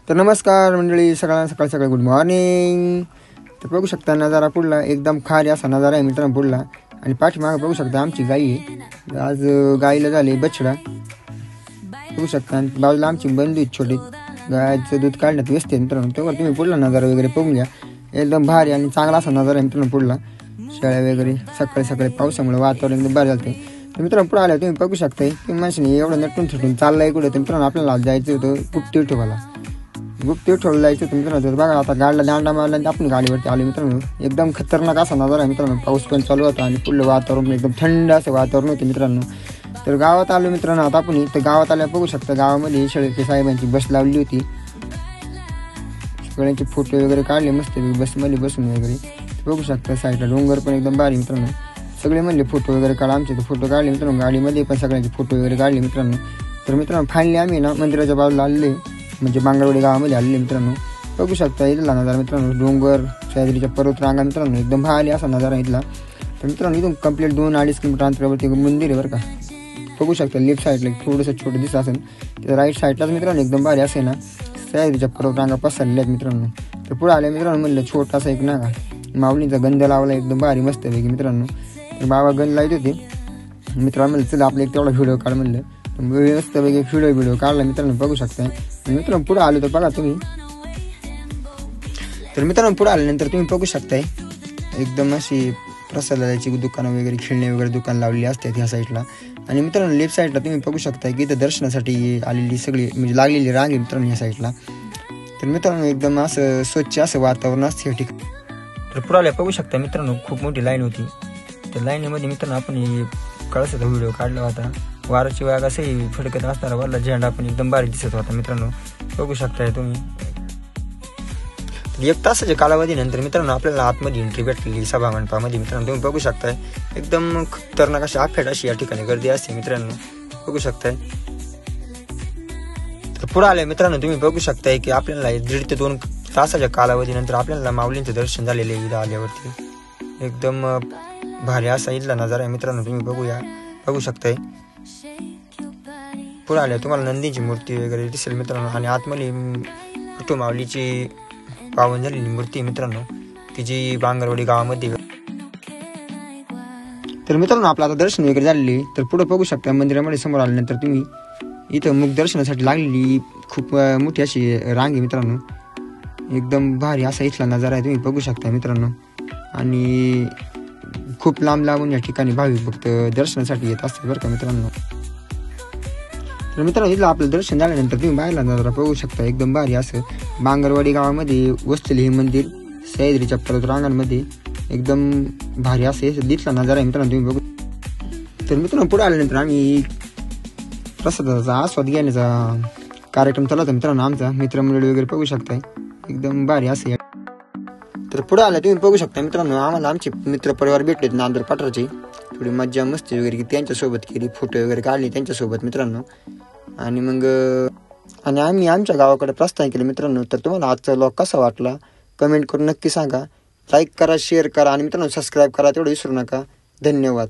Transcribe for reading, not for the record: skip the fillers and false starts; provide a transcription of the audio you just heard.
तर नमस्कार मंडळी, सकाळ सकाळ गुड मॉर्निंग. तर बघू शकता नजारा पुढला एकदम खारी असा नजारा आहे मित्रांनो पुढला. आणि पाठीमागे बघू शकता आमची गाई आहे. आज गाईला झाले बछडा बघू शकता. आणि बाजूला आमची बंधू आहेत छोटी, गायचं दूध काढण्यात व्यस्त आहे मित्रांनो. तेव्हा तुम्ही पुढला नजारा वगैरे बघून घ्या. एकदम भारी आणि चांगला असा नजारा आहे मित्रांनो पुढला. शेळ्या वगैरे सकाळी पावसामुळे वातावरण एकदम भारी झालं. तर मित्रांनो पुढे आल्या तुम्ही बघू शकता तुम्ही माणसाने एवढं नटून थटून चाललंय कुठे. तर मित्रांनो आपल्याला जायचं होतं गुप्ती विठोबाला. गुप्ती विठोबाला जायचं होतं मित्रांनो. तर बघा आता गाडीला दांडा मारला आणि आपण गाडीवरती आलो मित्रांनो. एकदम खतरनाक असा नजारा आहे मित्रांनो. पाऊस पण चालू होता आणि पुढलं वातावरण एकदम थंड असं वातावरण होतं मित्रांनो. तर गावात आलो मित्रांनो आता आपण. तर गावात आल्या बघू शकता गावामध्ये शेळके साहेबांची बस लावली होती. सगळ्यांचे फोटो वगैरे काढले मस्त बसमध्ये बसून वगैरे. बघू शकता साईडला डोंगर पण एकदम भारी मित्रांनो. सगळे म्हणले फोटो वगैरे काढा. आमचे तर फोटो काढले मित्रांनो. गाडीमध्ये पण सगळ्यांचे फोटो वगैरे काढले मित्रांनो. तर मित्रांनो फायनली आम्ही ना मंदिराच्या बाजूला आलेले, म्हणजे बांगरवाडी गावामध्ये आलेले मित्रांनो. बघू शकता इथला नजारा मित्रांनो. डोंगर सह्याद्रीच्या पर्वतरांगा मित्रांनो एकदम भारी असा नजारा इथला. तर मित्रांनो इथून कंप्लीट 2-2.5 किलोमीटर अंतरावरती मंदिर आहे बरं का. बघू शकता लेफ्ट साईडला थोडंसं छोटं दिसत असेल. तर राईट साईडलाच मित्रांनो एकदम भारी असे ना सह्याद्रीच्या पर्वतरांगा पसरल्या आहेत मित्रांनो. तर पुढे आल्या मित्रांनो म्हणलं छोटासा एक ना का माऊलींचा गंध लावला एकदम भारी मस्त पैकी मित्रांनो. तर बाबा गंध लावत होते मित्रांनो. म्हणलं चला आपलं एक तेवढा व्हिडिओ काढ म्हणलं. मस्त पैकी व्हिडिओ काढला मित्रांनो. बघू शकता मित्रांनो पुढे आलो तर बघा तुम्ही. तर मित्रांनो पुढे आल्यानंतर तुम्ही बघू शकताय एकदम अशी प्रसादाची दुकानं वगैरे खेळणे वगैरे दुकान लावलेली असतात ह्या साईडला. आणि मित्रांनो लेफ्ट साईडला तुम्ही बघू शकता की इथं दर्शनासाठी आलेली सगळी म्हणजे लागलेली रांग आहे मित्रांनो ह्या साईडला. तर मित्रांनो एकदम असं स्वच्छ असं वातावरण असतं या ठिकाणी. तर पुढे बघू शकता मित्रांनो खूप मोठी लाईन होती. त्या लाईनीमध्ये मित्रांनो आपण कळसाचा व्हिडिओ काढला होता. वाराची वाघ असंही फडकत असताना वरला झेंडा पण एकदम भारी दिसत होता मित्रांनो. बघू शकताय तुम्ही. 1 तासाच्या कालावधीनंतर मित्रांनो आपल्याला आतमध्ये एंट्री भेटलेली सभामंडपामध्ये मित्रांनो. तुम्ही बघू शकताय एकदम खतरनाक अशी आफेट अशी या ठिकाणी गर्दी असते मित्रांनो. बघू शकताय. तर पुढे आले मित्रांनो तुम्ही बघू शकताय की आपल्याला 1.5 ते 2 तासाच्या कालावधीनंतर आपल्याला माऊलींचं दर्शन झालेलं आहे. इथं आल्यावरती एकदम भारी असा इथला नजारा आहे मित्रांनो. तुम्ही बघू शकताय. पुढे आल्या तुम्हाला नंदीची मूर्ती वगैरे दिसेल मित्रांनो. आणि आतमध्ये विठू माऊलीची पावन झालेली मूर्ती मित्रांनो की जी बांगरवाडी गावामध्ये. तर मित्रांनो आपलं आता दर्शन वगैरे झालेली. तर पुढे बघू शकता मंदिरामध्ये समोर आल्यानंतर तुम्ही इथं मुख दर्शनासाठी लागलेली खूप मोठी अशी रांग आहे मित्रांनो. एकदम भारी असा इथला नजारा आहे तुम्ही बघू शकता मित्रांनो. आणि खूप लांबून या ठिकाणी भाविक भक्त दर्शनासाठी येत असतात बरं का मित्रांनो. तर मित्रांनो इथलं आपलं दर्शन झाल्यानंतर तुम्ही बाहेरला नजारा बघू शकता एकदम भारी असं बांगरवाडी गावामध्ये वसलेलं हे मंदिर सह्याद्रीच्या पर्वतरांगांमध्ये एकदम भारी असं दिसला नजारा आहे मित्रांनो तुम्ही बघू. तर मित्रांनो पुढे आल्यानंतर आम्ही प्रसादाचा आस्वाद घेण्याचा कार्यक्रम चालू होता मित्रांनो आमचा. मित्रमंडळी वगैरे बघू शकताय एकदम भारी असं. तर पुढे आल्या तुम्ही बघू शकता मित्रांनो आम्हाला आमचे मित्र परिवार भेटलेत नांदूर पाठराचे. थोडी मज्जा मस्ती वगैरे की त्यांच्यासोबत केली. फोटो वगैरे काढले त्यांच्यासोबत मित्रांनो. आणि मग आम्ही आमच्या गावाकडे प्रस्थान केलं मित्रांनो. तर तुम्हाला आजचा व्लॉग कसा वाटला कमेंट करून नक्की सांगा. लाईक करा, शेअर करा आणि मित्रांनो सबस्क्राईब करा तेवढं विसरू नका. धन्यवाद.